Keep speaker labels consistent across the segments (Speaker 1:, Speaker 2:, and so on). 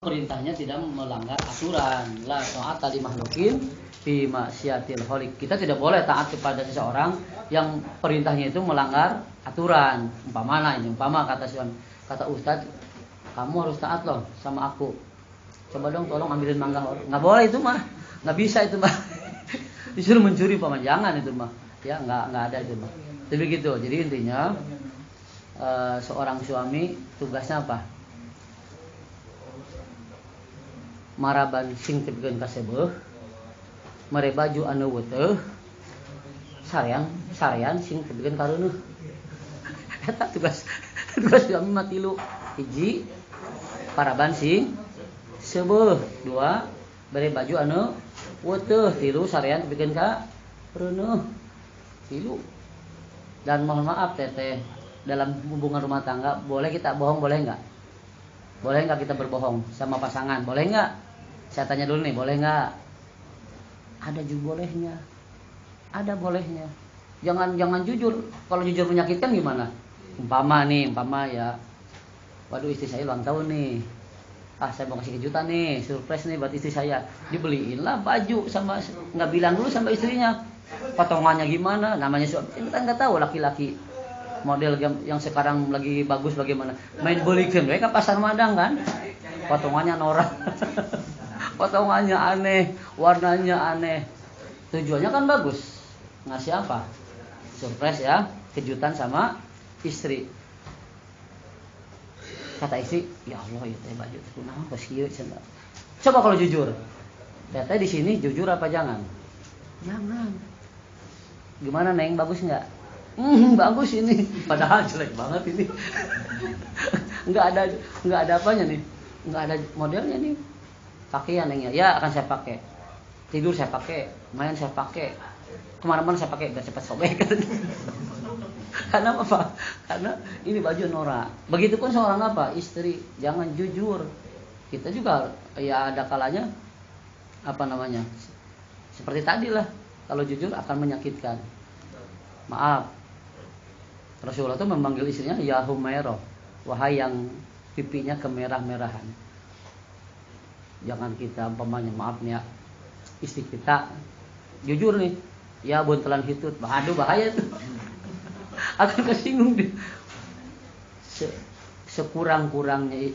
Speaker 1: perintahnya tidak melanggar aturan. La ta'ata li makhluqin fi maksiatil khaliq. Kita tidak boleh taat kepada seseorang yang perintahnya itu melanggar aturan. Umpama kata Ustadz, kamu harus taat loh sama aku. Coba dong tolong ambilin mangga. Nggak boleh itu mah. Nggak bisa itu mah. Disuruh mencuri paman, jangan itu mah. Ya nggak ada itu mah. Jadi begitu. Jadi intinya seorang suami tugasnya apa? Maraban sing tepikeun kasebeuh mere baju anu weuteuh sarean sing tepikeun kareuneuh. Eta tugas suami mah tilu. Hiji, paraban sing sebeuh. Dua, mere baju anu weuteuh. Tilu, sarean tepikeun ka kareuneuh. Tilu. Dan mohon maaf teteh, dalam hubungan rumah tangga boleh kita bohong, boleh enggak? Boleh enggak kita berbohong sama pasangan? Boleh enggak? Saya tanya dulu nih, boleh nggak? Ada juga bolehnya. Ada bolehnya. Jangan jujur. Kalau jujur menyakitkan gimana? Umpama ya. Waduh, istri saya ulang tahun nih. Saya mau kasih kejutan nih, surprise nih buat istri saya. Dibeliin lah baju sama, nggak bilang dulu sama istrinya. Potongannya gimana? Namanya suami. Kita nggak tahu laki-laki model yang sekarang lagi bagus bagaimana. Main belikan, mereka pasar Madang kan? Potongannya norak. Potongannya aneh, warnanya aneh. Tujuannya kan bagus. Ngasih apa? Surprise ya, kejutan sama istri. Kata istri, ya Allah itu baju itu kunaon geus kieu cenah. Coba kalau jujur. Teteh di sini jujur apa jangan? Jangan. Gimana Neng, bagus enggak? Bagus ini. Padahal jelek banget ini. Enggak ada apanya nih. Enggak ada modelnya nih. Pakaian Neng ya akan saya pakai. Tidur saya pakai, main saya pakai, kemana-mana saya pakai biar cepat sobek. Karena apa? Karena ini baju norak. Begitupun seorang apa? Istri, jangan jujur. Kita juga ya ada kalanya seperti tadi lah. Kalau jujur akan menyakitkan. Maaf. Rasulullah itu memanggil istrinya ya Humairah, wahai yang pipinya kemerah-merahan. Jangan kita umpamanya maaf nih ya, istri kita jujur nih, ya buntelan hitut, aduh bahaya itu. Akan kesinggung dia. Sekurang-kurangnya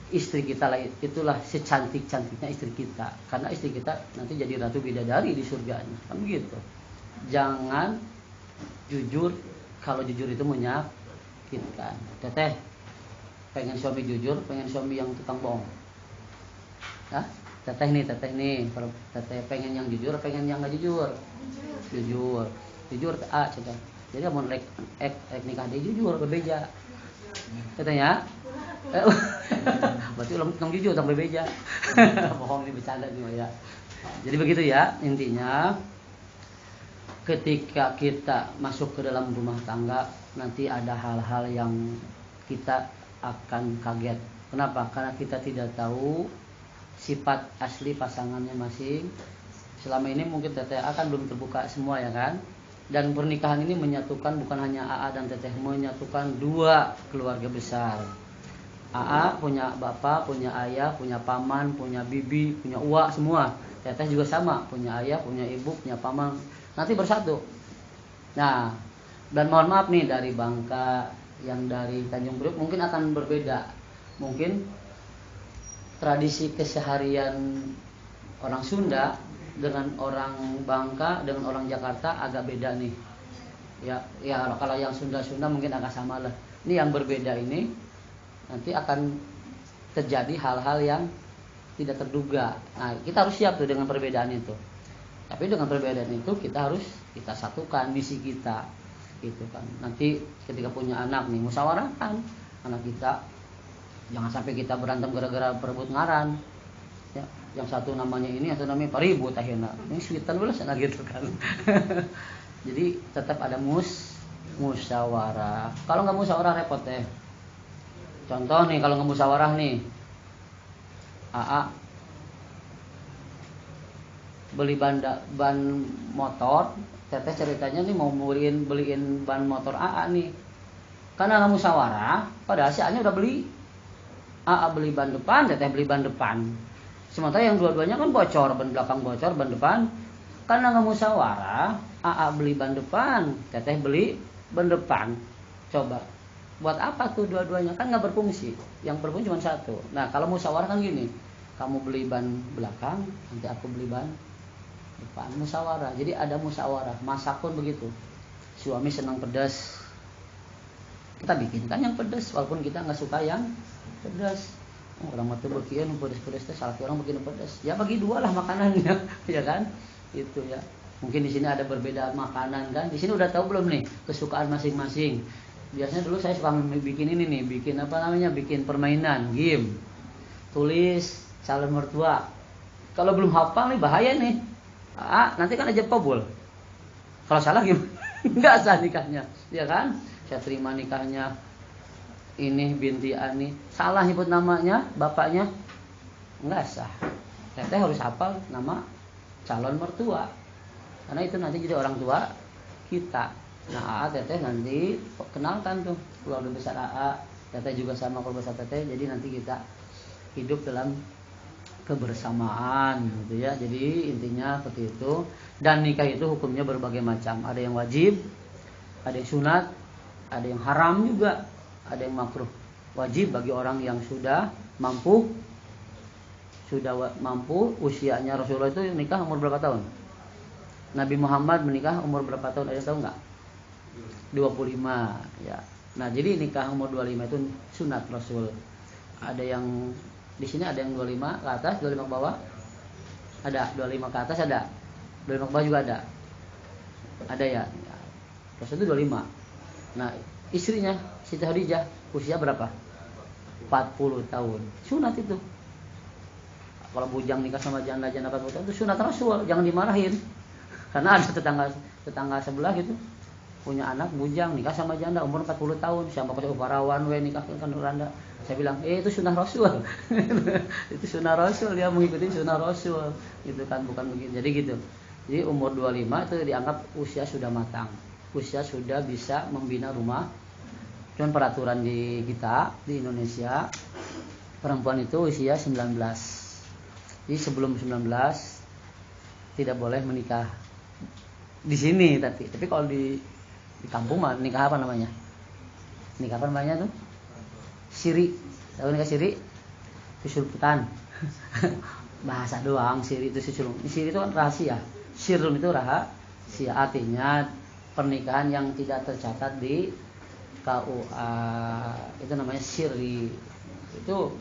Speaker 1: istri kita lah, itulah secantik-cantiknya istri kita. Karena istri kita nanti jadi ratu bidadari di surganya. Kan begitu. Jangan jujur, kalau jujur itu menyakitkan. Teteh, pengen suami jujur, pengen suami yang tukang bohong. Hah? Teteh nih, teteh pengen yang jujur, pengen yang nggak jujur? Jujur, coba. Jadi mau nikah dia jujur, bebeja. Katanya, berarti ulang jujur sampai bebeja. Bohong nih, bercanda nih ya. Jadi begitu ya intinya. Ketika kita masuk ke dalam rumah tangga, nanti ada hal-hal yang kita akan kaget. Kenapa? Karena kita tidak tahu sifat asli pasangannya masing. Selama ini mungkin Teteh akan belum terbuka semua ya kan. Dan pernikahan ini menyatukan bukan hanya AA dan Teteh, menyatukan dua keluarga besar. AA punya bapak, punya ayah, punya paman, punya bibi, punya uak semua. Teteh juga sama, punya ayah, punya ibu, punya paman. Nanti bersatu. Nah, dan mohon maaf nih dari Bangka, yang dari Tanjung Priok mungkin akan berbeda. Mungkin tradisi keseharian orang Sunda dengan orang Bangka dengan orang Jakarta agak beda nih. Ya kalau yang Sunda mungkin agak sama lah. Ini yang berbeda ini nanti akan terjadi hal-hal yang tidak terduga. Nah, kita harus siap tuh dengan perbedaan itu. Tapi dengan perbedaan itu kita satukan misi kita gitu kan. Nanti ketika punya anak nih, musyawarahkan anak kita. Jangan sampai kita berantem gara-gara perebut ngaran. Ya, yang satu namanya ini, yang satu namanya paribut akhirnya. Ini sweetan dulu sana gitu kan. Jadi tetap ada musyawarah. Kalau nggak musyawarah repot deh. Contoh nih, kalau nggak musyawarah nih, AA beli ban motor, Teteh ceritanya nih mau beliin ban motor AA nih. Karena nggak musyawarah, padahal si A-nya udah beli. AA beli ban depan, teteh beli ban depan. Sementara yang dua-duanya kan bocor, ban belakang bocor, ban depan. Karena nggak musyawarah, AA beli ban depan, teteh beli ban depan. Coba, buat apa tuh dua-duanya? Kan nggak berfungsi. Yang berfungsi cuma satu. Nah kalau musyawarah kan gini, kamu beli ban belakang, nanti aku beli ban depan. Musyawarah. Jadi ada musyawarah. Masak pun begitu. Suami senang pedas, kita bikinkan yang pedas, walaupun kita nggak suka yang pedas. Orang mati bagian pedas-pedas teh salah orang bikin pedas. Ya bagi dua lah makanannya, ya kan? Itu ya. Mungkin di sini ada perbedaan makanan kan. Di sini udah tahu belum nih kesukaan masing-masing. Biasanya dulu saya suka bikin ini nih, bikin apa namanya? Bikin permainan, game. Tulis calon mertua. Kalau belum hafal nih bahaya nih. Nanti kan aja kabul. Kalau salah gimana? Enggak sah nikahnya, ya kan? Saya terima nikahnya ini binti Ani, salah nyebut namanya bapaknya, nggak sah. Teteh harus hafal nama calon mertua, karena itu nanti jadi orang tua kita. Nah teteh nanti kenalkan tuh keluarga besar teteh juga sama keluarga besar teteh, jadi nanti kita hidup dalam kebersamaan gitu ya. Jadi intinya seperti itu. Dan nikah itu hukumnya berbagai macam, ada yang wajib, ada yang sunat, ada yang haram juga, ada yang makruh. Wajib bagi orang yang sudah mampu usianya. Rasulullah itu nikah umur berapa tahun? Nabi Muhammad menikah umur berapa tahun? Ada tahu nggak? 25 ya. Nah jadi nikah umur 25 itu sunat Rasul. Ada yang di sini ada yang 25 ke atas, 25 ke bawah. Ada 25 ke atas, ada 25 ke bawah juga ada. Ada ya. Rasul itu 25. Nah istrinya Siti Khadijah usia berapa? 40 tahun. Sunat itu. Kalau bujang nikah sama janda 40 tahun itu sunat Rasul, jangan dimarahin. Karena ada tetangga sebelah gitu punya anak bujang nikah sama janda umur 40 tahun, sama kasih uparawan nikah kan Randa. Saya bilang, itu sunah Rasul. Itu sunah Rasul, dia mengikuti sunah Rasul. Gitu kan, bukan begitu. Jadi gitu. Jadi umur 25 itu dianggap usia sudah matang. Usia sudah bisa membina rumah. Cuman peraturan di kita di Indonesia perempuan itu usia 19. Jadi sebelum 19 tidak boleh menikah. Di sini tapi kalau di kampung mah nikah apa namanya? Nikah apa namanya tuh? Siri. Tahu nikah siri? Susulputan. Bahasa doang, siri itu susul. Siri itu kan rahasia. Sirun itu rahasia, artinya pernikahan yang tidak tercatat di KUA. Itu namanya siri. Itu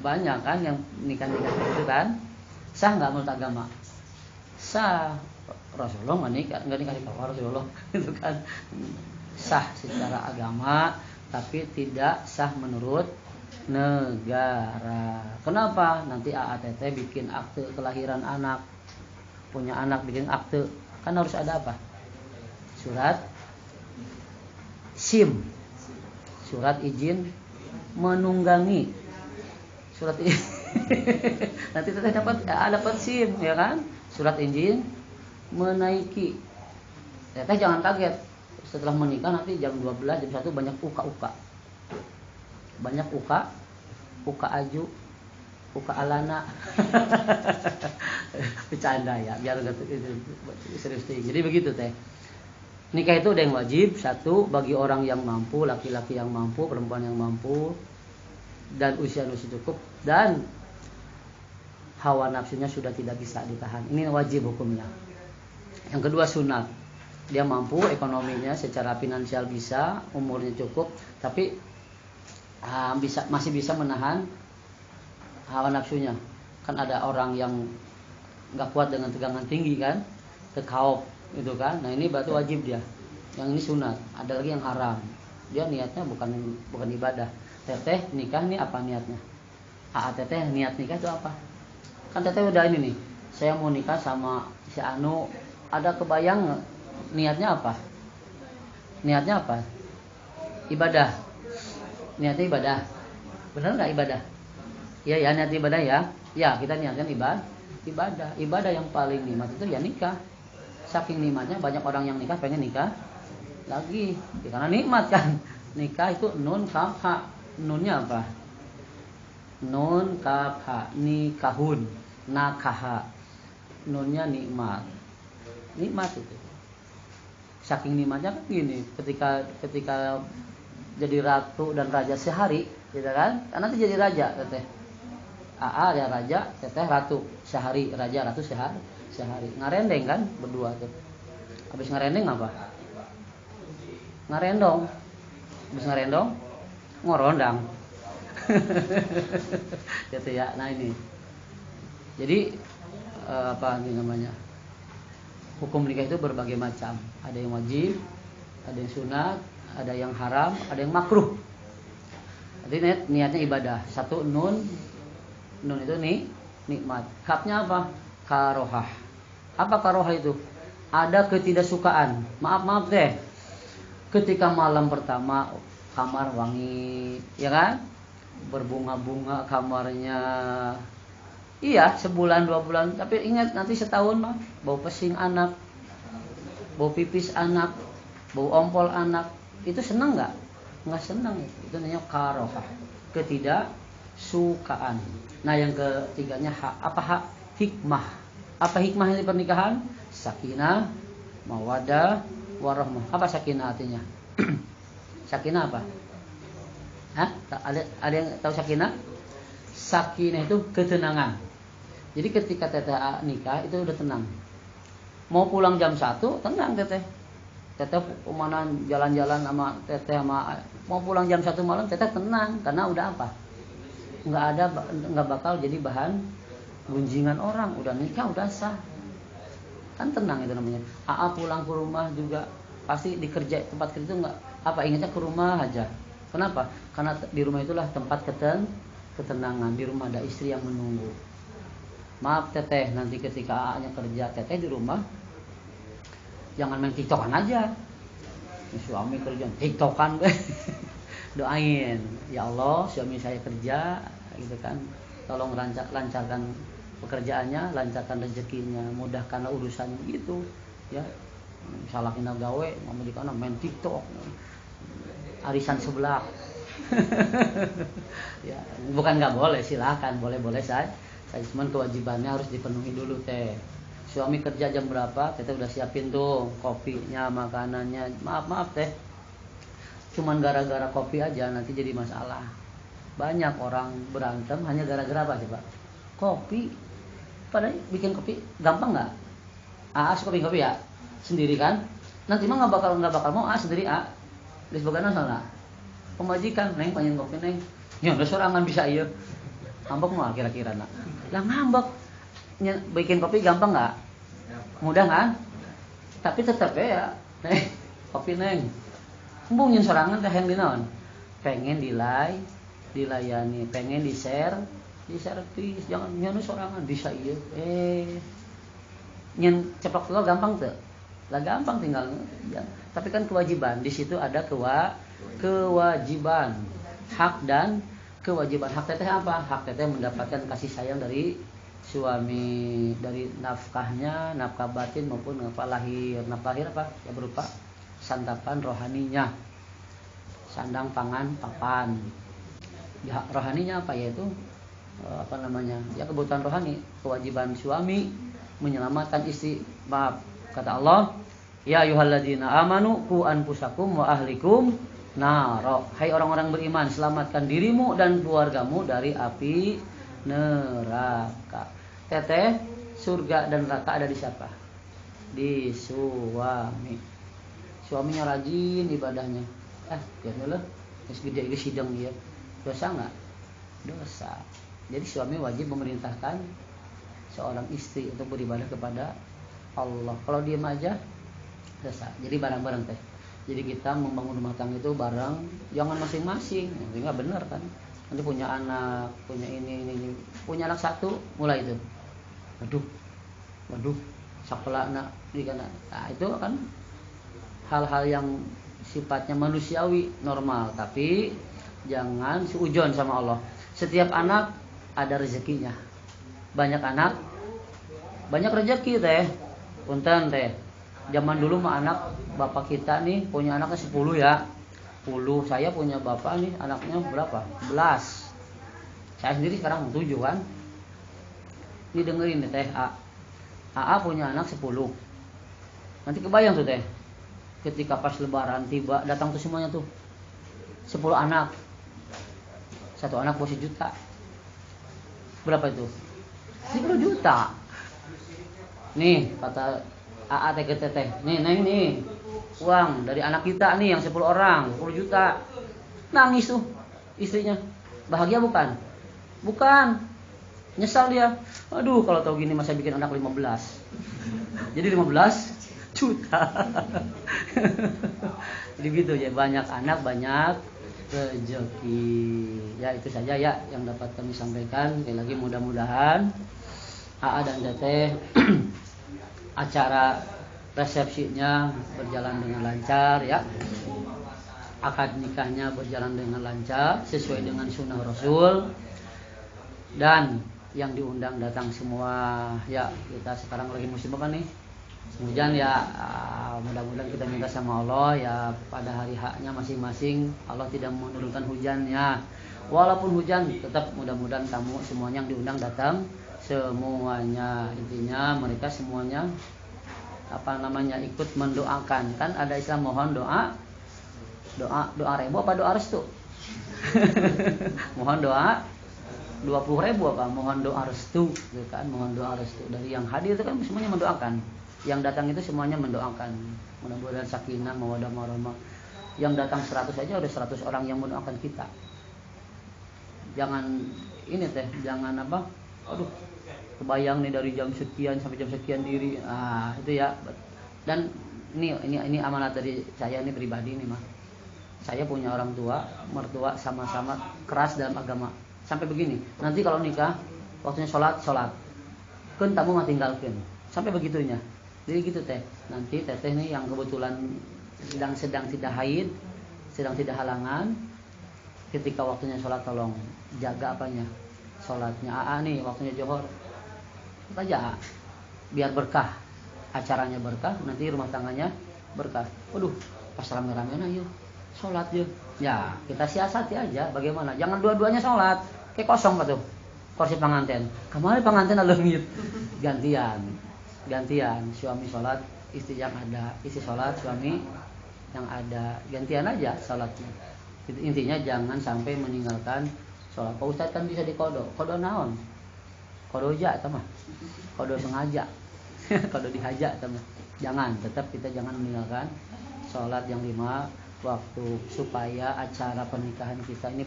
Speaker 1: banyak kan yang nikah-nikah itu kan. Sah nggak menurut agama? Sah. Rasulullah nggak nikah di KUA Rasulullah itu kan sah secara agama, tapi tidak sah menurut negara. Kenapa? Nanti AATT bikin akte kelahiran anak, punya anak bikin akte, kan harus ada apa? Surat SIM, surat izin menunggangi, surat nanti teteh dapat SIM ya kan, surat izin menaiki. Teteh jangan kaget setelah menikah nanti jam 12 jam 1 banyak uka-uka. Banyak uka aju, uka alana. Bercanda ya, biar enggak serius. Jadi begitu teh. Nikah itu ada yang wajib, satu bagi orang yang mampu, laki-laki yang mampu, perempuan yang mampu, dan usia cukup, dan hawa nafsunya sudah tidak bisa ditahan. Ini wajib hukumnya. Yang kedua sunat. Dia mampu ekonominya secara finansial bisa, umurnya cukup, tapi masih bisa menahan hawa nafsunya. Kan ada orang yang nggak kuat dengan tegangan tinggi kan, kekaop itu kan. Nah ini berarti wajib dia. Yang ini sunat. Ada lagi yang haram. Dia niatnya bukan ibadah. Teteh nikah nih apa niatnya? Teteh niat nikah itu apa? Kan teteh udah ini nih. Saya mau nikah sama si Anu. Ada kebayang niatnya apa? Niatnya apa? Ibadah. Niatnya ibadah. Benar nggak ibadah? Iya ya, niat ibadah ya. Ya, kita niatkan ibadah. Ibadah yang paling nikmat itu ya nikah. Saking nikmatnya banyak orang yang nikah pengen nikah lagi. Ya, karena nikmat kan. Nikah itu nun kaf ha. Nunnya apa? Nun kaf ha, nikahun, nakaha. Nunnya nikmat. Nikmat itu. Saking nikmatnya kan gini, ketika jadi ratu dan raja sehari, gitu kan? Nanti jadi raja, teteh. AA ya raja, teteh ratu sehari, raja ratu sehari. Ngarendeng kan berdua tuh. Habis ngarendeng apa? Ngarendong. Habis ngarendong ngorondang. Gitu ya. Nah ini. Jadi apa ini namanya? Hukum nikah itu berbagai macam. Ada yang wajib, ada yang sunat, ada yang haram, ada yang makruh. Jadi niatnya ibadah. Satu nun itu nikmat. Haknya apa? Karohah. Apa karohah itu? Ada ketidaksukaan. Maaf deh. Ketika malam pertama kamar wangi, ya kan? Berbunga-bunga kamarnya. Iya, sebulan 2 bulan. Tapi ingat nanti setahun mah bau pesing anak, bau pipis anak, bau ompol anak. Itu senang nggak? Nggak senang itu. Itu namanya karohah. Ketidaksukaan. Nah yang ketiganya hak. Apa hak? Hikmah. Apa hikmah di pernikahan? Sakinah, mawaddah, warahmah. Apa sakinah artinya? Sakinah apa? Hah? Ada yang tahu sakinah? Sakinah itu ketenangan. Jadi ketika teteh nikah itu udah tenang. Mau pulang jam 1 tenang teteh. Teteh kemana jalan-jalan sama teteh sama mau pulang jam 1 malam teteh tenang karena udah apa? Nggak bakal jadi bahan gunjingan orang. Udah nikah udah sah. Kan tenang itu namanya. AA pulang ke rumah juga pasti tempat kerja itu nggak apa ingatnya ke rumah aja. Kenapa? Karena di rumah itulah tempat ketenangan. Di rumah ada istri yang menunggu. Maaf teteh, nanti ketika AA-nya kerja, teteh di rumah jangan main tiktokan aja. Suami kerja tiktokan. Doain, ya Allah suami saya kerja gitu kan. Tolong lancarkan pekerjaannya, lancarkan rezekinya, mudahkanlah urusannya gitu. Ya. Salah kena gawe, ngomong di kana main tiktok. Arisan sebelah. Ya, bukan nggak boleh, silakan, boleh saja. Cuman kewajibannya harus dipenuhi dulu teh. Suami kerja jam berapa, teteh udah siapin tuh kopinya, makanannya. Maaf teh. Cuman gara-gara kopi aja nanti jadi masalah. Banyak orang berantem hanya gara-gara apa coba? Kopi. Padahal bikin kopi gampang nggak? Suka bikin kopi ya, sendiri kan? Nanti mah nggak bakal mau sendiri di sebagian sana. Pemajikan, neng pengen kopi neng. Ya udah sorangan bisa iya. Ngambek mah kira-kira nak. Lah ngambek. Bikin kopi gampang nggak? Mudah kan? Tapi tetap ya, neng kopi neng. Embung nyen sorangan teh yang dinaon? Pengen dilayani, pengen di-share, diservis, jangan nyen sorangan bisa iya. Nyen ceplok telur gampang tuh. Lah gampang tinggal ya. Tapi kan kewajiban, di situ ada kewajiban, hak dan kewajiban. Hak teteh apa? Hak teteh mendapatkan kasih sayang dari suami, dari nafkahnya, nafkah batin maupun nafkah lahir. Nafkah lahir apa? Ya berupa santapan rohaninya, sandang pangan papan. Ya, rohaninya apa? Yaitu ya kebutuhan rohani. Kewajiban suami menyelamatkan istri. Maaf, kata Allah, ya ayyuhalladzina amanu qu anfusakum wa ahlikum naro. Hai orang-orang beriman, selamatkan dirimu dan keluargamu dari api neraka. Teteh, surga dan neraka ada di siapa? Di suami. Suaminya rajin ibadahnya. Ya dulu, terus gede sidang dia. Dosa enggak? Dosa. Jadi suami wajib memerintahkan seorang istri untuk beribadah kepada Allah. Kalau diam aja dosa. Jadi bareng-bareng teh. Jadi kita membangun rumah tangga itu bareng, jangan masing-masing. Itu enggak benar kan? Nanti punya anak, punya ini. Punya anak satu, mulai itu. Waduh. Sekolah anak di kana. Nah, itu kan hal-hal yang sifatnya manusiawi, normal, tapi jangan seujon sama Allah. Setiap anak ada rezekinya. Banyak anak, banyak rezeki teh. Punten teh. Zaman dulu mah anak bapak kita nih punya anaknya 10 ya. 10. Saya punya bapak nih anaknya berapa? 11. Saya sendiri sekarang 7 kan. Ini dengerin teh AA punya anak 10. Nanti kebayang tuh teh, ketika pas lebaran tiba datang tuh semuanya tuh 10 anak. Satu anak bos 1 juta. Berapa itu? 10 juta. Nih kata AA teh ke teteh, nih uang dari anak kita nih yang 10 orang, 10 juta. Nangis tuh istrinya. Bahagia bukan? Bukan. Nyesal dia. Aduh kalau tahu gini masa bikin anak 15. Jadi 15 juta. Jadi gitu ya, banyak anak banyak rezeki. Ya itu saja ya yang dapat kami sampaikan. Sekali lagi mudah-mudahan AA dan Teteh acara resepsinya berjalan dengan lancar ya. Akad nikahnya berjalan dengan lancar sesuai dengan sunnah Rasul. Dan yang diundang datang semua. Ya, kita sekarang lagi musim apa nih? Hujan ya, mudah-mudahan kita minta sama Allah ya pada hari haknya masing-masing Allah tidak menurunkan hujannya. Walaupun hujan tetap mudah-mudahan tamu semuanya yang diundang datang semuanya. Intinya mereka semuanya ikut mendoakan. Kan ada istilah mohon doa ribu apa doa restu? Mohon doa 20.000 apa? Mohon doa restu, gitu kan? Mohon doa restu dari yang hadir itu kan semuanya mendoakan. Yang datang itu semuanya mendoakan. Mudah-mudahan sakinah, mawaddah, warahmah. Yang datang 100 aja udah 100 orang yang mendoakan kita. Jangan ini teh, jangan apa? Aduh, kebayang nih dari jam sekian sampai jam sekian diri. Itu ya. Dan ini amanat dari saya ini pribadi nih, mah. Saya punya orang tua, mertua sama-sama keras dalam agama. Sampai begini, nanti kalau nikah waktunya sholat. Kan tamu mah tinggalkan. Sampai begitunya. Jadi gitu teh. Nanti teteh nih yang kebetulan sedang tidak haid, sedang tidak halangan, ketika waktunya sholat tolong jaga apanya? Sholatnya. Nih waktunya johor. Aja biar berkah. Acaranya berkah, nanti rumah tangganya berkah. Waduh, pas rame-rame yuk sholat yuk. Ya, kita siasati aja bagaimana. Jangan dua-duanya sholat. Kayak kosong tuh kursi pengantin. Kemarin pengantin ada ngit. Gantian. Suami sholat, istri yang ada. Istri sholat, suami yang ada. Gantian aja sholatnya. Intinya jangan sampai meninggalkan sholat. Pak Ustadz kan bisa dikodo. Kodo naon? Kodo aja teman. Kodo sengaja. Kodo dihaja teman. Jangan. Tetap kita jangan meninggalkan sholat yang 5 waktu supaya acara pernikahan kita ini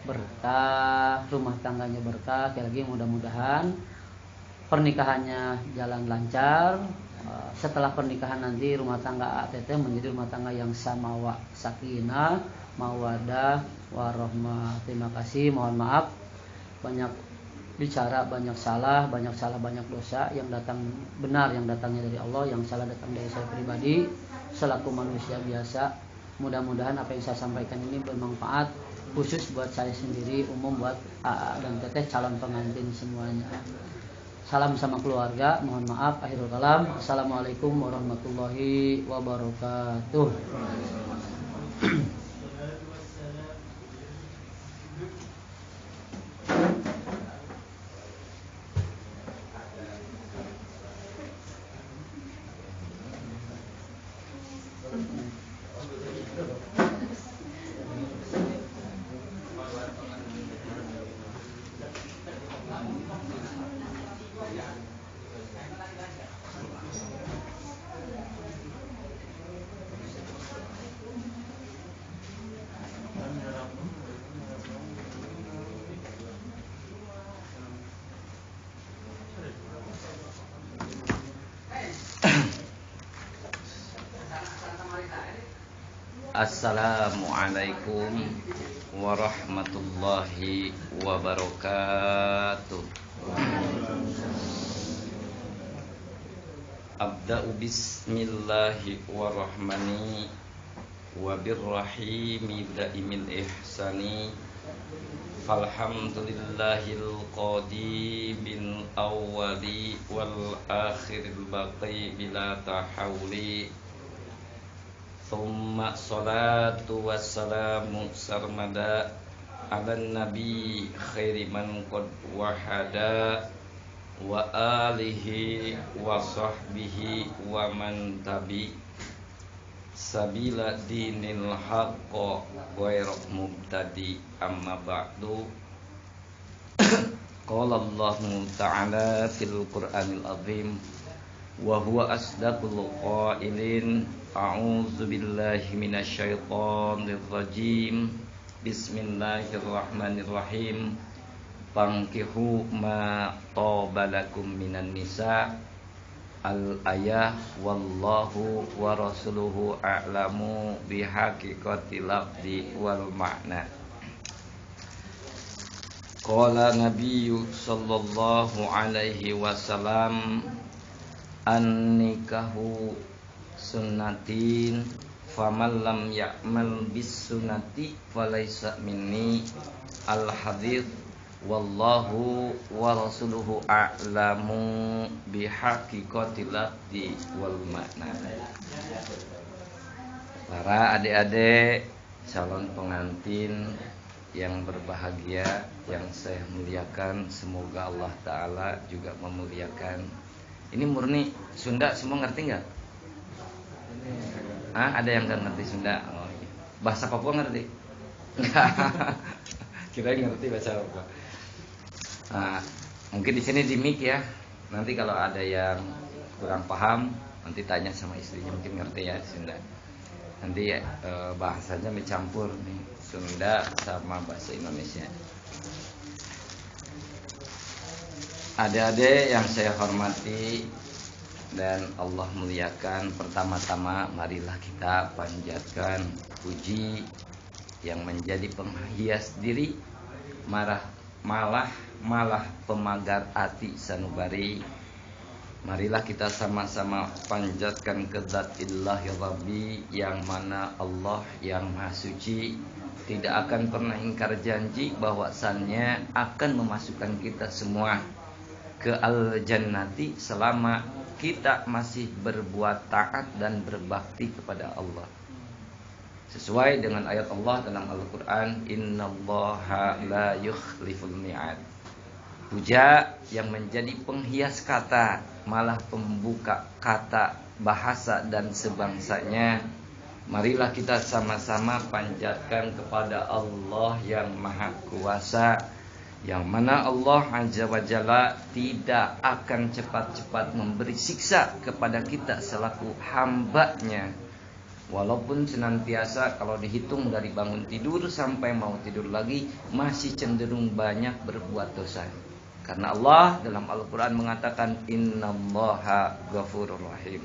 Speaker 1: berkah, rumah tangganya berkah. Sekali lagi mudah-mudahan pernikahannya jalan lancar. Setelah pernikahan nanti rumah tangga ATT menjadi rumah tangga yang samawa, sakinah, mawadah, warahmah. Terima kasih, mohon maaf banyak bicara, banyak salah banyak dosa. Yang datang benar yang datangnya dari Allah, yang salah datang dari saya pribadi selaku manusia biasa. Mudah-mudahan apa yang saya sampaikan ini bermanfaat khusus buat saya sendiri, umum buat AA dan Teteh calon pengantin semuanya. Salam sama keluarga, mohon maaf, akhirul kalam. Assalamualaikum warahmatullahi wabarakatuh.
Speaker 2: Assalamualaikum warahmatullahi wabarakatuh. Abda'u bismillahi warahmani wabirrahimi da'imil ihsani. Falhamdulillahil qadibil awwali wal akhiril baqi bila tahawli. Thumma salatu wassalamu sarmada ala nabi khairi man qad wahada wa alihi wa sahbihi wa man tabi sabila dinil haqqa ghairu mubtadi amma ba'du. Qala Allah ta'ala fil Qur'anil azim wa huwa asdaqul qailin a'udzu billahi minasyaitonir rajim bismillahirrahmanirrahim fankihu ma tabalakum minan nisa al-ayah wallahu wa rasuluhu a'lamu bihaqiqatil abdi wal ma'na. Qala nabiyyu sallallahu alaihi wasallam an-nikahu sunnatin faman lam ya'mal bis sunnati falaysa minni al-hadits wallahu wa rasuluhu a'lamu bihaqiqatil abdi wal ma'na. Para adik-adik calon pengantin yang berbahagia, yang saya muliakan, semoga Allah Ta'ala juga memuliakan. Ini murni Sunda, semua ngerti nggak? Ada yang nggak ngerti Sunda? Oh, iya. Bahasa Papua ngerti? Nggak. Kirain ngerti bahasa Papua. Mungkin di sini di mic ya. Nanti kalau ada yang kurang paham, nanti tanya sama istrinya, mungkin ngerti ya Sunda. Nanti bahasanya mencampur nih, Sunda sama bahasa Indonesia. Adik-adik yang saya hormati dan Allah muliakan, pertama-tama marilah kita panjatkan puji yang menjadi penghias diri, malah pemagar hati sanubari. Marilah kita sama-sama panjatkan ke Zatillahi Rabbi, yang mana Allah yang Maha Suci tidak akan pernah ingkar janji bahwasannya akan memasukkan kita semua ke al-jannati selama kita masih berbuat taat dan berbakti kepada Allah. Sesuai dengan ayat Allah dalam Al-Quran, innallaha la yukhliful mi'ad. Puja yang menjadi penghias kata, malah pembuka kata, bahasa dan sebangsanya. Marilah kita sama-sama panjatkan kepada Allah yang Maha Kuasa, yang mana Allah Azza wa Jalla tidak akan cepat-cepat memberi siksa kepada kita selaku hambanya. Walaupun senantiasa kalau dihitung dari bangun tidur sampai mau tidur lagi masih cenderung banyak berbuat dosa. Karena Allah dalam Al-Quran mengatakan innallaha ghafurur rahim.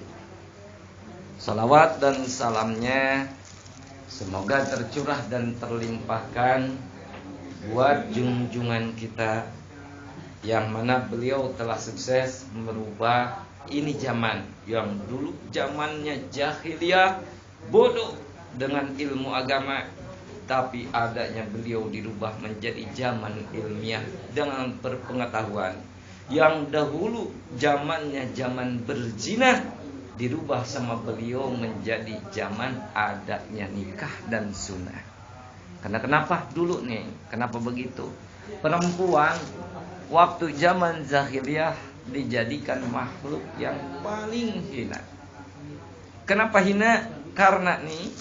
Speaker 2: Salawat dan salamnya semoga tercurah dan terlimpahkan buat junjungan kita, yang mana beliau telah sukses merubah ini zaman yang dulu zamannya jahiliyah, bodoh dengan ilmu agama, tapi adanya beliau dirubah menjadi zaman ilmiah dengan berpengetahuan. Yang dahulu zamannya zaman berzina, dirubah sama beliau menjadi zaman adanya nikah dan sunnah. Karena kenapa dulu nih? Kenapa begitu? Perempuan waktu zaman jahiliyah dijadikan makhluk yang paling hina. Kenapa hina? Karena nih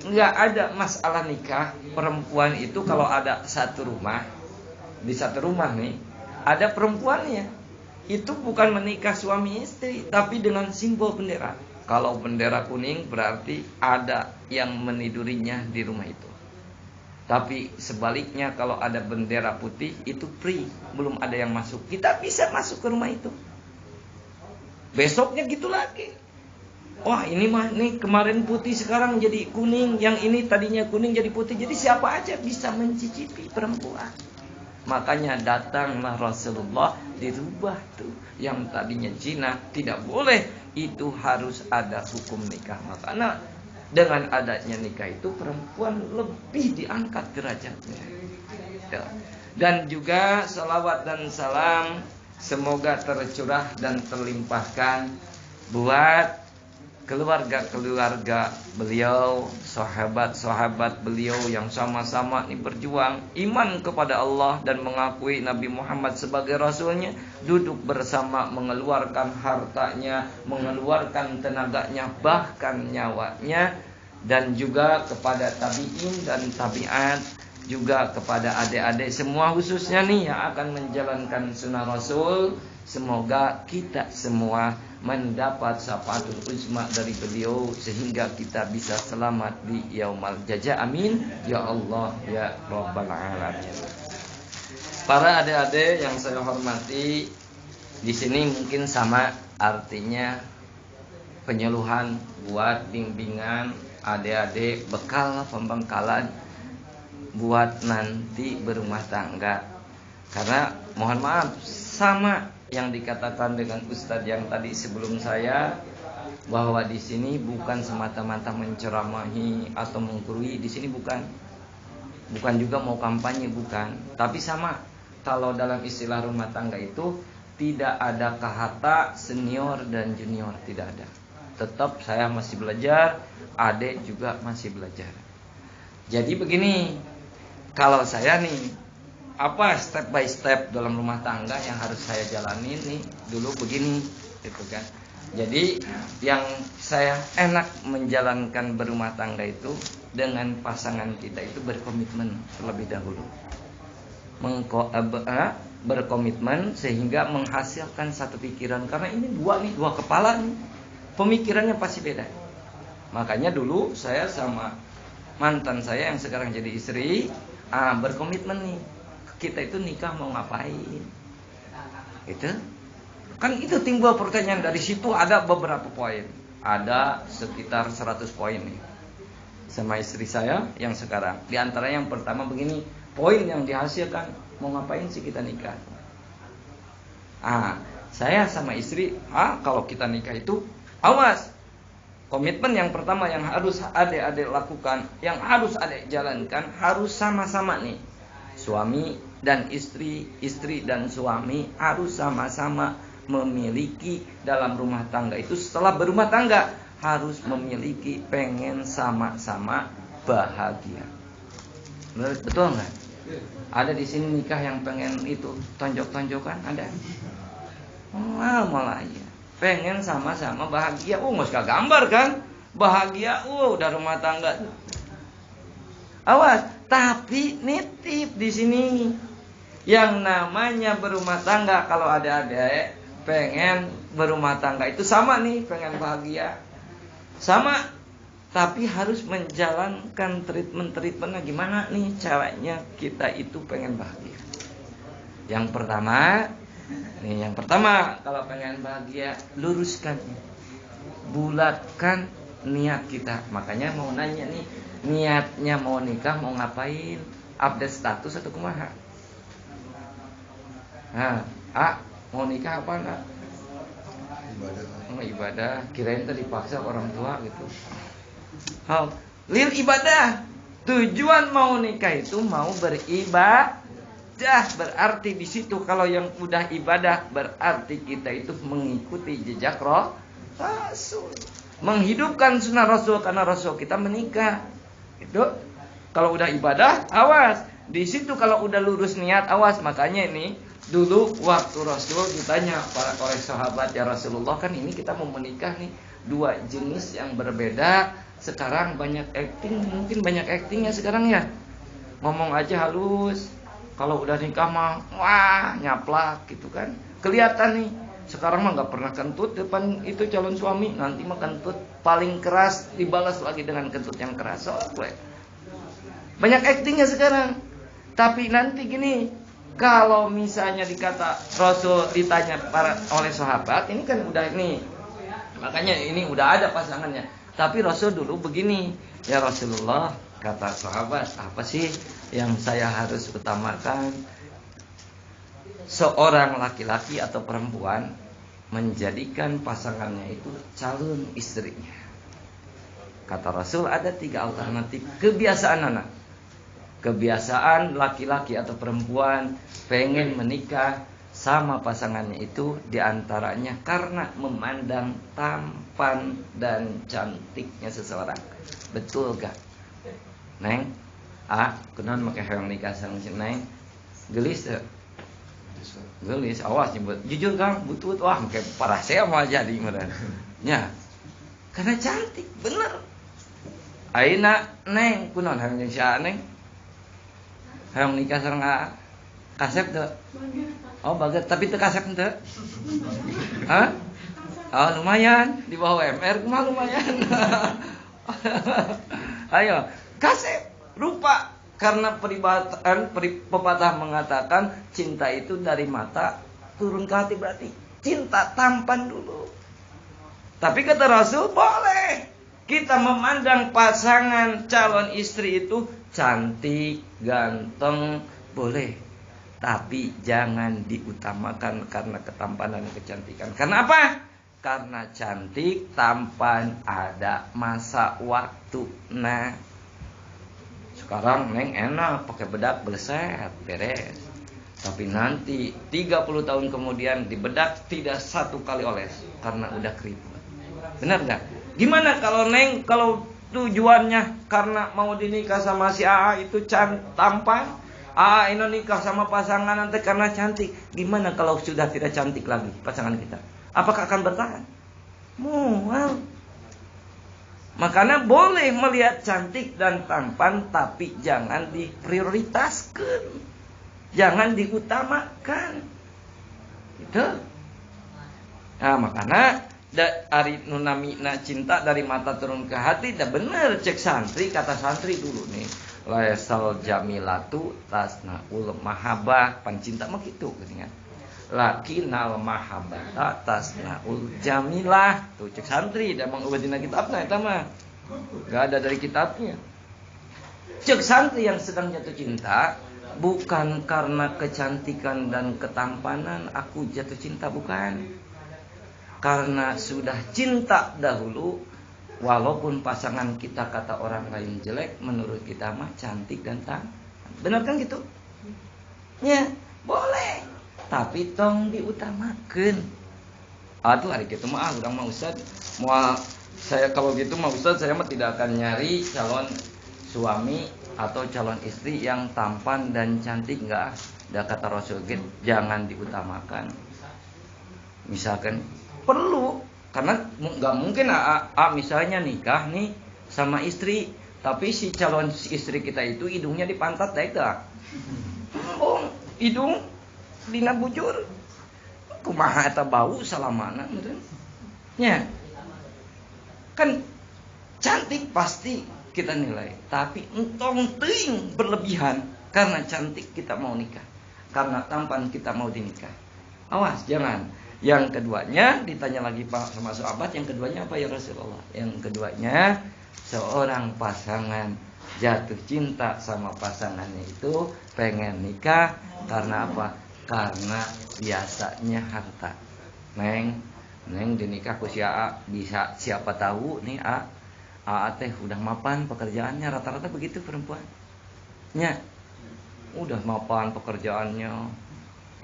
Speaker 2: nggak ada masalah nikah. Perempuan itu kalau ada satu rumah, di satu rumah nih ada perempuannya, itu bukan menikah suami istri, tapi dengan simbol bendera. Kalau bendera kuning berarti ada yang menidurinya di rumah itu. Tapi sebaliknya kalau ada bendera putih itu free, belum ada yang masuk. Kita bisa masuk ke rumah itu. Besoknya gitu lagi. Wah ini mah nih kemarin putih sekarang jadi kuning, yang ini tadinya kuning jadi putih. Jadi siapa aja bisa mencicipi perempuan. Makanya datanglah Rasulullah, dirubah tuh yang tadinya zina tidak boleh, itu harus ada hukum nikah. Makanya dengan adanya nikah itu perempuan lebih diangkat derajatnya. Dan juga salawat dan salam semoga tercurah dan terlimpahkan buat keluarga-keluarga beliau, sahabat-sahabat beliau yang sama-sama ini berjuang iman kepada Allah dan mengakui Nabi Muhammad sebagai Rasulnya, duduk bersama mengeluarkan hartanya, mengeluarkan tenaganya, bahkan nyawanya, dan juga kepada tabi'in dan tabi'at, juga kepada adik-adik semua khususnya nih yang akan menjalankan sunnah Rasul. Semoga kita semua mendapat syafaatul uzma dari beliau sehingga kita bisa selamat di yaumal jaza. Amin ya Allah ya rabbal alamin. Para adik-adik yang saya hormati, di sini mungkin sama artinya penyuluhan buat bimbingan adik-adik, bekal pembekalan buat nanti berumah tangga. Karena mohon maaf, sama yang dikatakan dengan Ustadz yang tadi sebelum saya, bahwa di sini bukan semata-mata menceramahi atau menggurui, di sini bukan juga mau kampanye, bukan. Tapi sama, kalau dalam istilah rumah tangga itu tidak ada kata senior dan junior, tidak ada. Tetap saya masih belajar, adik juga masih belajar. Jadi begini, kalau saya nih, apa step by step dalam rumah tangga yang harus saya jalanin nih, dulu begini gitu kan. Jadi yang saya enak menjalankan berumah tangga itu dengan pasangan kita itu berkomitmen terlebih dahulu, berkomitmen sehingga menghasilkan satu pikiran. Karena ini dua kepala nih, pemikirannya pasti beda. Makanya dulu saya sama mantan saya yang sekarang jadi istri berkomitmen nih, kita itu nikah mau ngapain? Itu kan itu timbul pertanyaan. Dari situ ada beberapa poin. Ada sekitar 100 poin nih sama istri saya yang sekarang. Di antara yang pertama begini, poin yang dihasilkan, mau ngapain sih kita nikah? Saya sama istri, kalau kita nikah itu awas. Komitmen yang pertama yang harus adik-adik lakukan, yang harus adik jalankan, harus sama-sama nih. Suami dan istri dan suami harus sama-sama memiliki dalam rumah tangga itu. Setelah berumah tangga harus memiliki pengen sama-sama bahagia. Betul nggak? Ada di sini nikah yang pengen itu tonjok-tonjokan, ada? Malah ya. Pengen sama-sama bahagia. Nggak suka gambar kan? Bahagia, udah rumah tangga. Awas, tapi nitip di sini. Yang namanya berumah tangga, kalau ada adik pengen berumah tangga itu sama nih, pengen bahagia. Sama, tapi harus menjalankan treatmentnya gimana nih caranya kita itu pengen bahagia. Yang pertama, kalau pengen bahagia, luruskan, bulatkan niat kita. Makanya mau nanya nih, niatnya mau nikah mau ngapain? Update status atau kumaha? Mau nikah apa enggak? Ibadah. Kirain tadi dipaksa orang tua gitu. Lil ibadah. Tujuan mau nikah itu mau beribadah. Berarti di situ kalau yang udah ibadah berarti kita itu mengikuti jejak Rasul. Menghidupkan sunnah Rasul karena Rasul kita menikah. Itu kalau udah ibadah, awas. Di situ kalau udah lurus niat, awas. Makanya ini dulu waktu Rasul ditanya oleh sahabat, ya Rasulullah, kan ini kita mau menikah nih, dua jenis yang berbeda. Sekarang banyak acting, mungkin banyak actingnya sekarang ya. Ngomong aja halus. Kalau udah nikah mah, wah nyaplak gitu kan. Kelihatan nih. Sekarang mah nggak pernah kentut depan itu calon suami, nanti mah kentut paling keras dibalas lagi dengan kentut yang keras. Banyak actingnya sekarang. Tapi nanti gini, kalau misalnya dikata Rasul ditanya oleh sahabat, ini kan udah ini, makanya ini udah ada pasangannya. Tapi Rasul dulu begini, ya Rasulullah, kata sahabat, apa sih yang saya harus utamakan? Seorang laki-laki atau perempuan menjadikan pasangannya itu calon istrinya. Kata Rasul ada 3 alternatif kebiasaan anak. Kebiasaan laki-laki atau perempuan pengen menikah sama pasangannya itu diantaranya karena memandang tampan dan cantiknya seseorang. Betul gak? Neng, kenaon make hayang nikah sareng si Neng? Gelis teu? Gelis, awas nyebut. Jujur Kang, butut wah make parah saya mah jadi meureun. Nya. Karena cantik, bener. Ayeuna Neng, kunaon hayang jeung si Neng? Hayang nikah sareng kasep teu? Oh baget, tapi teu kasep teu? Hah? Oh lumayan, di bawah MR mah lumayan. Ayo, kasep rupa karena pepatah mengatakan cinta itu dari mata turun ke hati, berarti cinta tampan dulu. Tapi kata Rasul boleh kita memandang pasangan calon istri itu cantik, ganteng, boleh. Tapi jangan diutamakan karena ketampanan dan kecantikan. Karena apa? Karena cantik, tampan ada masa waktu. Nah, sekarang Neng enak pakai bedak beleset, beres. Tapi nanti 30 tahun kemudian di bedak tidak satu kali oles karena udah keriput. Benar gak? Gimana kalau Neng kalau tujuannya karena mau dinikah sama si AA itu tampan? Ini nikah sama pasangan nanti karena cantik. Gimana kalau sudah tidak cantik lagi pasangan kita? Apakah akan bertahan? Mual. Makanya boleh melihat cantik dan tampan, tapi jangan diprioritaskan, jangan diutamakan. Itu. Nah, makanya ari nunamina cinta dari mata turun ke hati, dah bener cek santri, kata santri dulu nih. Laisal jamilatu tasnaul mahabbah, pancinta mah kitu geuningan. Lakinal mahabbata tasnaul jamilah. Tuh cek santri da Mang Ubadina kitabna eta mah. Enggak ada dari kitabnya. Cek santri yang sedang jatuh cinta bukan karena kecantikan dan ketampanan aku jatuh cinta, bukan. Karena sudah cinta dahulu. Walaupun pasangan kita kata orang lain jelek, menurut kita mah cantik dan tampan. Benar kan gitu? Ya, boleh. Tapi tong diutamakan. Aduh hari gitu mah urang mah Ustaz, moal saya kalau gitu mah Ustaz, saya mah tidak akan nyari calon suami atau calon istri yang tampan dan cantik, enggak. Da kata Rasul gitu, jangan diutamakan. Misalkan perlu, karena nggak mungkin misalnya nikah nih sama istri, tapi si calon istri kita itu hidungnya di pantat tega. Hidung dina bujur. Kumaha eta bau salamana meureun. Nya. Kan cantik pasti kita nilai, tapi entong teuing berlebihan karena cantik kita mau nikah, karena tampan kita mau dinikah. Awas jangan. Yang keduanya ditanya lagi Pak sama sahabat, yang keduanya apa ya Rasulullah? Yang keduanya seorang pasangan jatuh cinta sama pasangannya itu pengen nikah karena apa? Karena biasanya harta. Neng dinikah ku si AA, bisa siapa tahu nih AA teh udah mapan pekerjaannya, rata-rata begitu perempuan. Nya udah mapan pekerjaannya,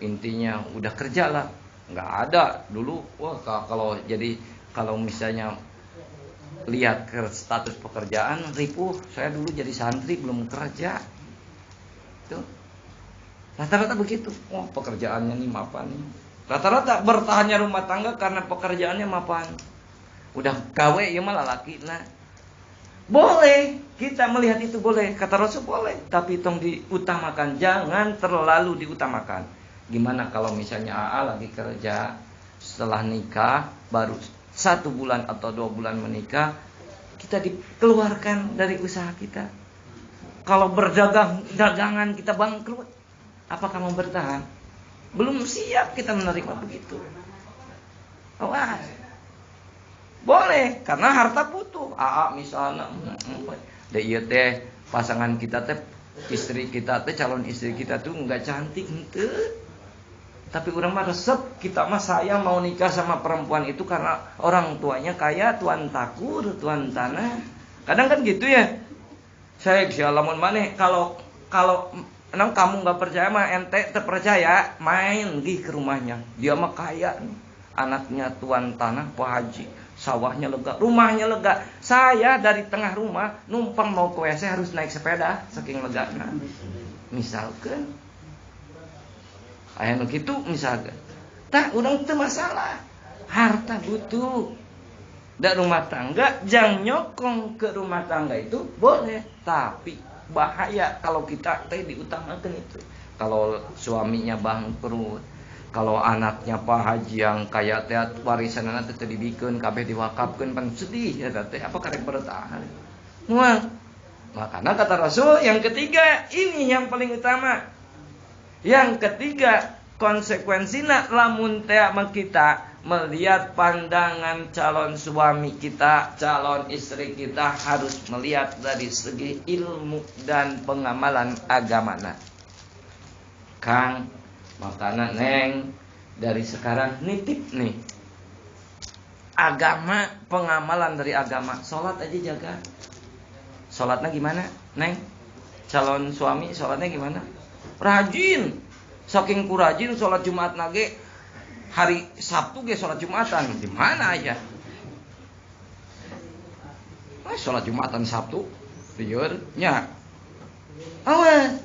Speaker 2: intinya udah kerja lah. Nggak ada dulu. Wah kalau misalnya lihat ke status pekerjaan ripuh, saya dulu jadi santri belum kerja. Tuh rata-rata begitu. Wah pekerjaannya nih mapan nih. Rata-rata bertahannya rumah tangga karena pekerjaannya mapan. Udah gawe ya malah laki lah. Boleh kita melihat itu, boleh kata Rasul boleh, tapi tong diutamakan, jangan terlalu diutamakan. Gimana kalau misalnya AA lagi kerja, setelah nikah baru 1 bulan atau 2 bulan menikah, kita dikeluarkan dari usaha kita. Kalau dagangan kita bangkrut, apakah mau bertahan? Belum siap kita menerima begitu. Awas. Boleh, karena harta butuh. AA misalnya, teh pasangan kita teh, istri kita teh, calon istri kita tuh nggak cantik, ente. Tapi orang mah resep, kita mah saya mau nikah sama perempuan itu karena orang tuanya kaya, tuan takur, tuan tanah. Kadang kan gitu ya. Saya lamun maneh kalau Enang kamu nggak percaya mah ente terpercaya, main gih ke rumahnya. Dia mah kaya nih. Anaknya tuan tanah Pak Haji, sawahnya lega, rumahnya lega. Saya dari tengah rumah numpang mau ke WC harus naik sepeda saking legana. Misalkan aya nu kitu misalkan. Tah urang teu masalah. Harta butuh. Da rumah tangga jang nyokong ke rumah tangga itu boleh, tapi bahaya kalau kita diutamakan itu. Kalau suaminya bangkrut, kalau anaknya Pak Haji yang kaya teh warisan anak teh dibikeun kabeh diwakafkeun pan sedih ya teh apa karek bertahan. Moal. Makanya kata Rasul yang ketiga ini yang paling utama. Yang ketiga konsekuensinya lamun teh kita melihat pandangan calon suami kita, calon istri kita harus melihat dari segi ilmu dan pengamalan agamana. Kang, makanya Neng dari sekarang nitip nih. Agama, pengamalan dari agama. Sholat aja jaga. Sholatnya gimana, Neng? Calon suami sholatnya gimana? Rajin. Saking kurajin sholat Jumat nage. Hari Sabtu ge sholat Jumatan di mana aja? Sholat Jumatan Sabtu, liur nya. Awas.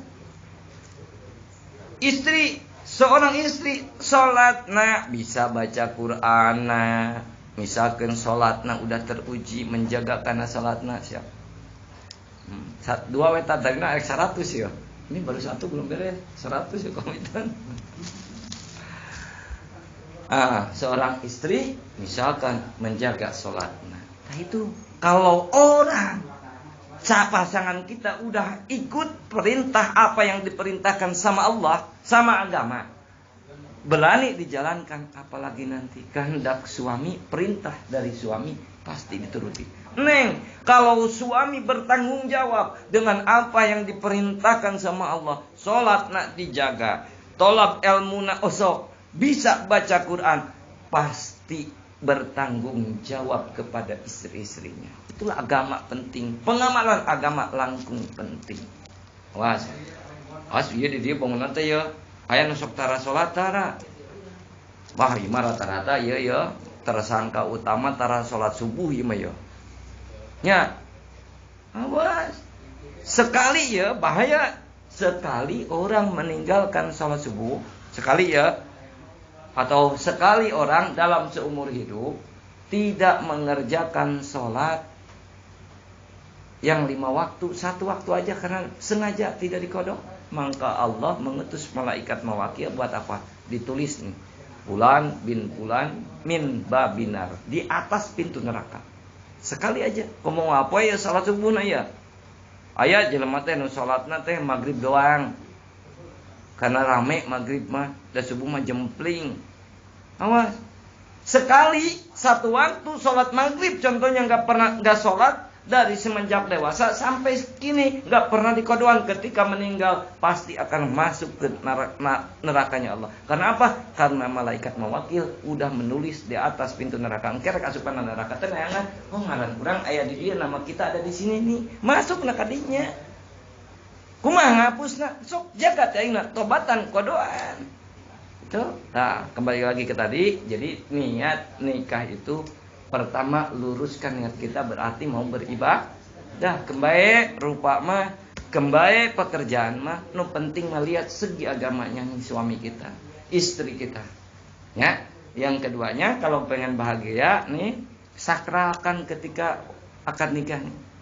Speaker 2: Seorang istri sholatna bisa baca Quran, misalkan sholatna udah teruji menjaga karena sholatna siap. Dua weta tadina 100 ya. Ini baru satu belum beres, 100 ya komitan. Seorang istri misalkan menjaga sholat. Nah itu kalau orang pasangan kita udah ikut perintah apa yang diperintahkan sama Allah, sama agama, berani dijalankan, apalagi nanti kehendak suami, perintah dari suami pasti dituruti. Neng, kalau suami bertanggung jawab dengan apa yang diperintahkan sama Allah, sholat nak dijaga, tolab ilmu nak osok, bisa baca Quran, pasti bertanggung jawab kepada istri-istrinya. Itulah agama penting. Pengamalan agama langkung penting. Was ieu di dieu bangunan teh ya. Aya nu sok tara salat tara. Wah, ieu mah rata-rata ieu ya tersangka utama tara salat subuh ieu mah ya. Nya. Awas. Sekali ya bahaya. Sekali orang meninggalkan salat subuh, sekali ya, atau sekali orang dalam seumur hidup tidak mengerjakan sholat yang 5 waktu, 1 waktu aja karena sengaja tidak dikodok, maka Allah mengutus malaikat mawakil buat apa? Ditulis nih, Fulan bin Fulan min babinar, di atas pintu neraka. Sekali aja ngomong apa ya salat subuh na ya. Aya jelema teh nu salatna teh magrib doang. Karena rame maghrib mah, dan subuh mah jempling. Awas. Sekali 1 waktu sholat maghrib, contohnya nggak sholat dari semenjak dewasa sampai kini nggak pernah dikodoan, ketika meninggal pasti akan masuk ke nerakanya Allah. Karena apa? Karena malaikat mewakil udah menulis di atas pintu neraka. Engke rek asupan neraka teh neangan. Oh ngaran kurang aya di dia, nama kita ada di sini nih. Masuk na kadinya. Kumaha ngapusna? Sok jaga aingna tobatan kodoan. Itu. Nah, kembali lagi ke tadi. Jadi niat nikah itu pertama luruskan niat kita, berarti mau beribadah. Kembali rupa mah, kembali pekerjaan mah, nu penting melihat segi agamanya nih suami kita, istri kita. Ya. Yang keduanya kalau pengen bahagia nih, sakralkan ketika akad nikah nih.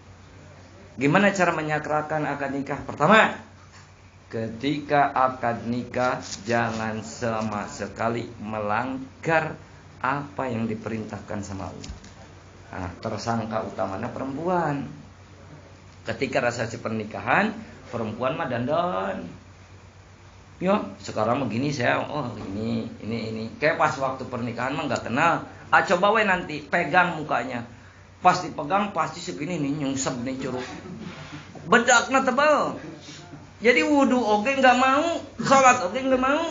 Speaker 2: Gimana cara menyakralkan akad nikah? Pertama, ketika akad nikah jangan sama sekali melanggar apa yang diperintahkan sama Allah. Nah, tersangka utamanya perempuan. Ketika resepsi pernikahan, perempuan mah dandan. Yo, sekarang begini saya, ini. Kayak pas waktu pernikahan mah nggak kenal. Coba we nanti pegang mukanya. Pas dipegang pasti segini nih, nyungsep nih curug. Bedakna tebal. Jadi wudu oge nggak mau, sholat oge nggak mau.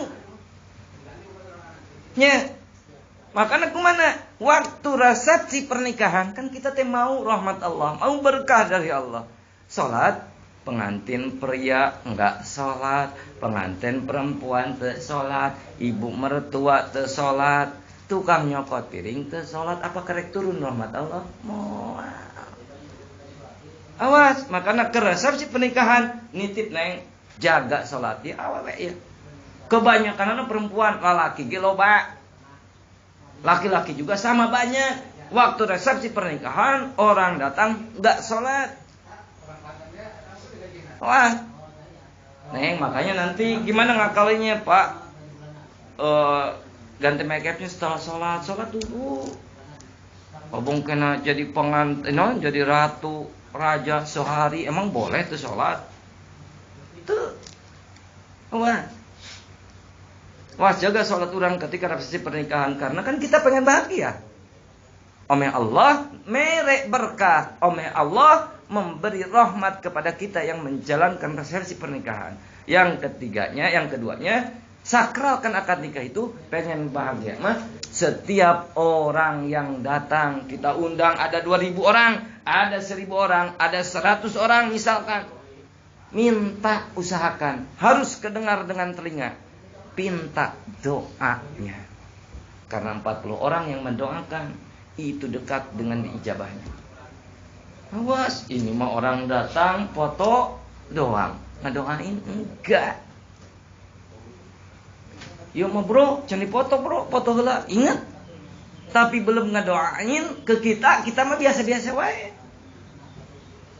Speaker 2: Nya, makanya kumana? Waktu resepsi pernikahan kan kita teh mau rahmat Allah, mau berkah dari Allah. Sholat pengantin pria enggak sholat, pengantin perempuan teu sholat, ibu mertua teu sholat, tukang nyokot piring teu sholat, apa kerek turun rahmat Allah? Moal. Awas, makanya ke resepsi pernikahan nitip neng jaga sholat ya awewe ya. Kebanyakan anak perempuan, lalaki ge loba. Laki-laki juga sama banyak. Waktu resepsi pernikahan orang datang enggak sholat. Wah, neng makanya nanti gimana ngakalinya Pak? Ganti make upnya setelah sholat dulu. Obong kena jadi pengantin, jadi ratu, raja sehari, emang boleh tuh sholat? Tuh, wah jaga sholat orang ketika resepsi pernikahan karena kan kita pengen bahagia. Ome Allah merek berkah, ome Allah memberi rahmat kepada kita yang menjalankan resepsi pernikahan. Yang keduanya, sakralkan akad nikah itu pengen bahagia mah. Setiap orang yang datang kita undang ada 2.000 orang, ada 1.000 orang, ada 100 orang misalkan. Minta usahakan harus kedengar dengan telinga. Pinta doanya. Karena 40 orang yang mendoakan itu dekat dengan diijabahnya. Awas, ini mah orang datang foto doang, ngedoain enggak. Yuk mah bro, ceni foto bro, foto heula. Ingat, tapi belum ngedoain ke kita mah biasa-biasa wae.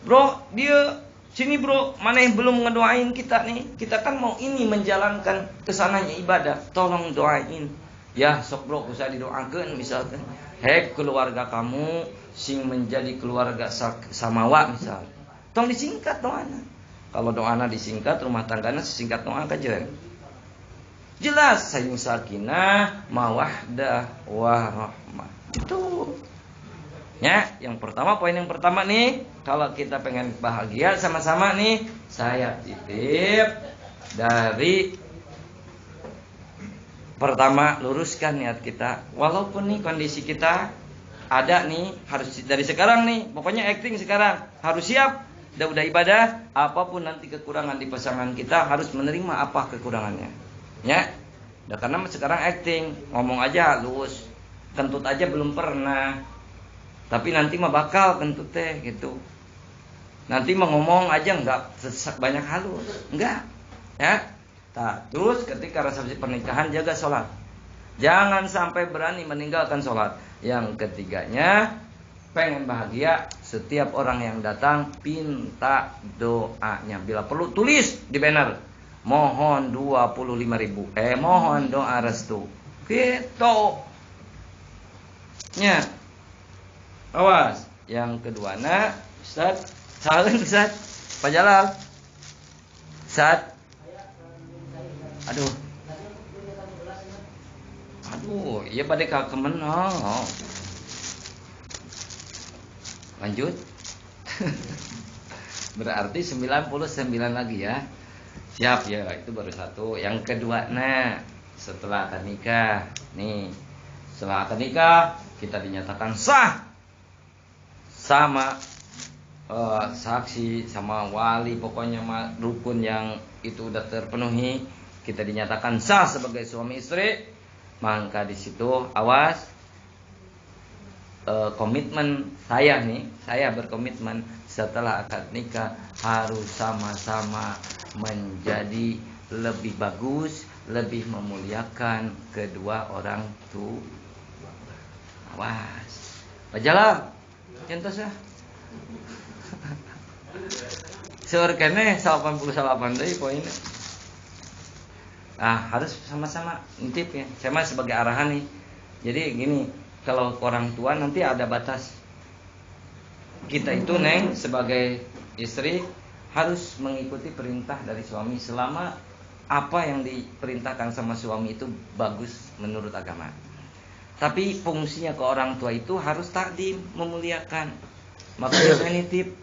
Speaker 2: Bro, dia sini bro, mana yang belum ngedoain kita nih? Kita kan mau ini menjalankan kesananya ibadah, tolong doain. Ya, sok bro, usah didoakeun misalkan. Hek keluarga kamu sing menjadi keluarga samawa misal. Tong disingkat doana. Kalau doana disingkat, rumah tanggana sesingkat doa kajen. Jelas sayung sakinah, mawaddah, warahmah. Itu. Ya, yang pertama poin yang pertama nih, kalau kita pengen bahagia sama-sama nih, saya titip dari pertama luruskan niat kita. Walaupun nih kondisi kita ada nih, harus dari sekarang nih, pokoknya acting sekarang, harus siap. Udah ibadah, apapun nanti kekurangan di pasangan kita harus menerima apa kekurangannya. Ya, udah karena sekarang acting, ngomong aja halus, kentut aja belum pernah, tapi nanti mah bakal kentut teh gitu. Nanti mah ngomong aja enggak banyak halus, enggak, ya. Terus ketika resepsi pernikahan jaga sholat, jangan sampai berani meninggalkan sholat. Yang ketiganya, pengen bahagia, setiap orang yang datang pinta doanya. Bila perlu tulis di banner, mohon 25.000, mohon doa restu. Gitu. Ya. Awas. Yang kedua, Ustaz, salam Ustaz. Pak Jalal. Ustaz. Aduh, iya pada kakemen. Lanjut. Berarti 99 lagi ya. Siap ya, itu baru satu. Yang kedua, setelah akad nikah. Nih, setelah akad nikah kita dinyatakan sah sama saksi, sama wali, pokoknya rukun yang itu udah terpenuhi. Kita dinyatakan sah sebagai suami istri, maka di situ awas, komitmen saya nih, saya berkomitmen setelah akad nikah harus sama-sama menjadi lebih bagus, lebih memuliakan kedua orang tua. Awas, Pak Jalal, centos ya. Seur keneh 88 deui poinnya. Harus sama-sama ngintip ya. Saya mah sebagai arahan nih. Jadi gini, kalau orang tua nanti ada batas. Kita itu neng sebagai istri harus mengikuti perintah dari suami selama apa yang diperintahkan sama suami itu bagus menurut agama. Tapi fungsinya ke orang tua itu harus takdim, memuliakan. Makanya saya nitip,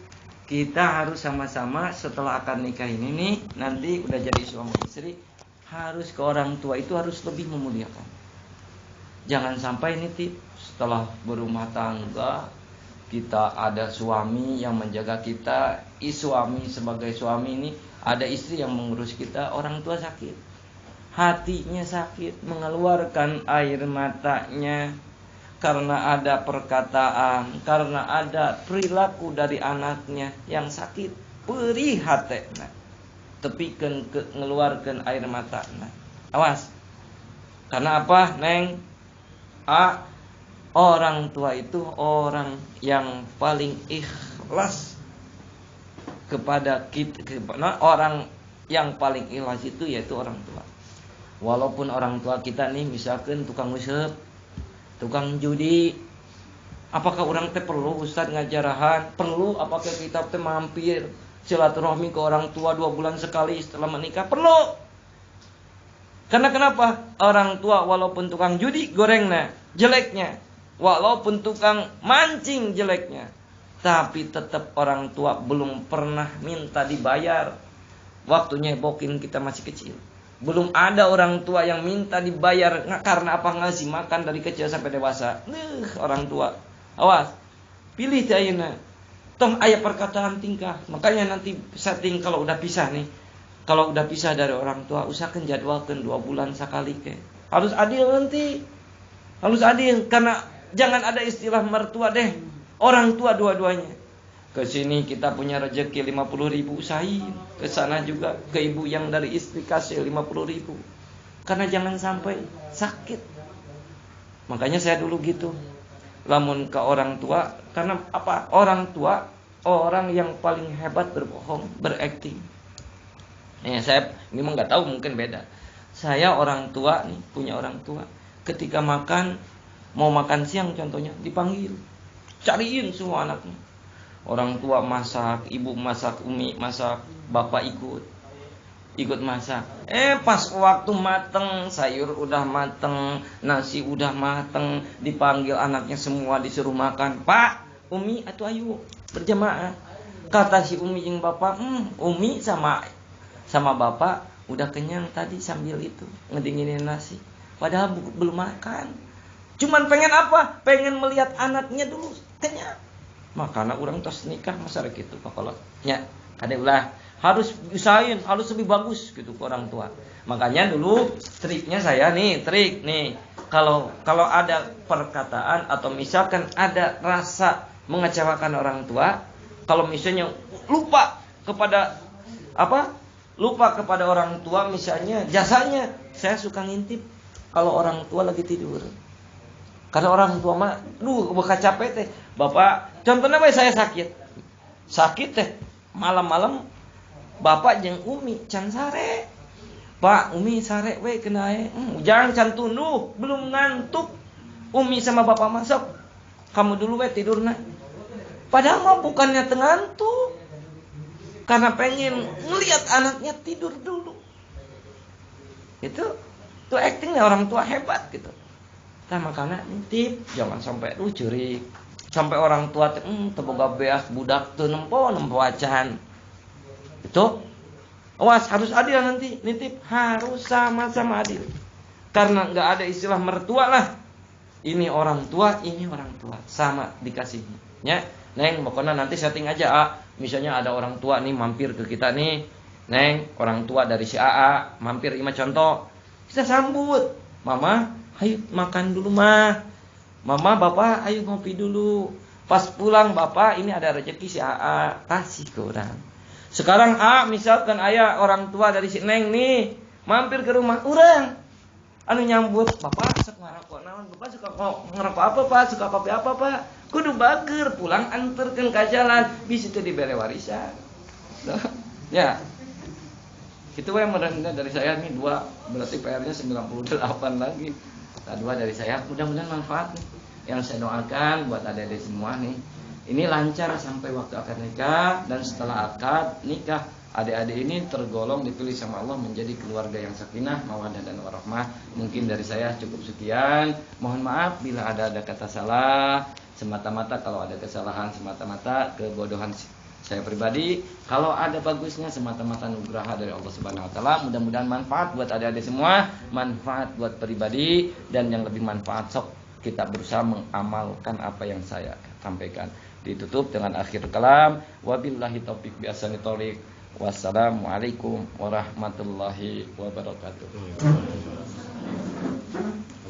Speaker 2: kita harus sama-sama setelah akad nikah ini nih, nanti udah jadi suami istri, harus ke orang tua itu harus lebih memuliakan. Jangan sampai nitip setelah berumah tangga kita ada suami yang menjaga kita, suami sebagai suami ini, ada istri yang mengurus kita, orang tua sakit, hatinya sakit, mengeluarkan air matanya karena ada perkataan, karena ada perilaku dari anaknya yang sakit, perih hatena, tepikeun ngeluarkan air matanya. Awas. Karena apa, Neng? Orang tua itu orang yang paling ikhlas kepada kita. Orang yang paling ikhlas itu yaitu orang tua. Walaupun orang tua kita nih misalkan tukang usep, tukang judi, apakah orang teh perlu Ustaz ngajarahan? Perlu apakah kita teh mampir silaturahmi ke orang tua 2 bulan sekali setelah menikah? Perlu. Karena kenapa? Orang tua walaupun tukang judi gorengnya, jeleknya, walaupun tukang mancing jeleknya, tapi tetap orang tua belum pernah minta dibayar waktu nyebokin kita masih kecil. Belum ada orang tua yang minta dibayar karena apa, ngasih makan dari kecil sampai dewasa. Orang tua. Awas. Pilih ayeuna. Tong aya perkataan tingkah. Makanya nanti setting kalau udah pisah nih. Kalau udah pisah dari orang tua, usahakan jadwalkan 2 bulan sekali ke. Harus adil nanti. Harus adil karena jangan ada istilah mertua deh. Orang tua dua-duanya. Ke sini kita punya rezeki 50.000, usahain. Ke sana juga ke ibu yang dari istri kasih 50.000. Karena jangan sampai sakit. Makanya saya dulu gitu. Lamun ke orang tua, karena apa? Orang tua orang yang paling hebat berbohong, berakting. Saya ini mah nggak tahu, mungkin beda. Saya orang tua nih, punya orang tua. Ketika makan, mau makan siang contohnya, dipanggil, cariin semua anaknya. Orang tua masak, ibu masak, umi masak, bapak ikut masak. Pas waktu mateng, sayur udah mateng, nasi udah mateng, dipanggil anaknya semua disuruh makan. Pak, umi atuh ayo berjamaah. Kata si umi jeung bapak, umi sama bapak udah kenyang tadi sambil itu ngedinginin nasi. Padahal belum makan. Cuman pengen apa? Pengen melihat anaknya dulu kenyang. Makanya orang tos nikah masyarakat gitu kalau nya ada ulah harus usahain, harus lebih bagus gitu ke orang tua. Makanya dulu triknya saya nih, kalau ada perkataan atau misalkan ada rasa mengecewakan orang tua, kalau misalnya lupa kepada orang tua, misalnya jasanya, saya suka ngintip kalau orang tua lagi tidur. Karena orang tua mah, buka capek teh. Bapak, contohnya saya sakit teh, malam-malam bapak jeung umi can sare. Pak, umi sare we kena jangan can tunduh, belum ngantuk. Umi sama bapak masuk, kamu dulu we tidurna. Padahal mah bukannya tengantuk. Karena pengen ngelihat anaknya tidur dulu. Itu actingnya orang tua hebat gitu. Nah makanya intip, jangan sampai curi. Sampai orang tua teboga beas budak teu nempo acan. Itu awas, harus adil nanti. Nitip harus sama-sama adil. Karena enggak ada istilah mertua lah. Ini orang tua, sama dikasihnya. Ya. Neng, pokoknya nanti setting aja. Misalnya ada orang tua nih mampir ke kita nih. Neng, orang tua dari si AA mampir, ima contoh. Kita sambut. Mama, ayo makan dulu mah. Mama, bapak, ayo ngopi dulu. Pas pulang bapak, ini ada rezeki si AA, kasih ke orang. Sekarang misalkan ayah orang tua dari si Neng nih mampir ke rumah orang, anu nyambut, bapak suka ngerokok naon, bapak suka ngerokok apa pak, suka kopi apa pak, kudu bager, pulang anterkeun ka jalan, bisa itu dibere warisan. Ya. Itu yang mudah-mudahan dari saya nih 2, berarti PR-nya 98 lagi. 2 dari saya, mudah-mudahan manfaat nih. Yang saya doakan buat adik-adik semua nih, ini lancar sampai waktu akad nikah, dan setelah akad nikah adik-adik ini tergolong dipilih sama Allah menjadi keluarga yang sakinah, mawaddah dan warahmah. Mungkin dari saya cukup sekian. Mohon maaf bila ada kata salah, semata-mata kalau ada kesalahan semata-mata kebodohan saya pribadi. Kalau ada bagusnya semata-mata nugraha dari Allah Subhanahu wa taala. Mudah-mudahan manfaat buat adik-adik semua, manfaat buat pribadi, dan yang lebih manfaat sok kita berusaha mengamalkan apa yang saya sampaikan. Ditutup dengan akhir kalam, wabillahi taufiq bi'asani thoriq. Wassalamualaikum warahmatullahi wabarakatuh.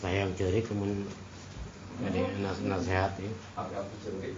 Speaker 3: Saya yang curi kemun jadi nasihat ya.
Speaker 2: Aku curi.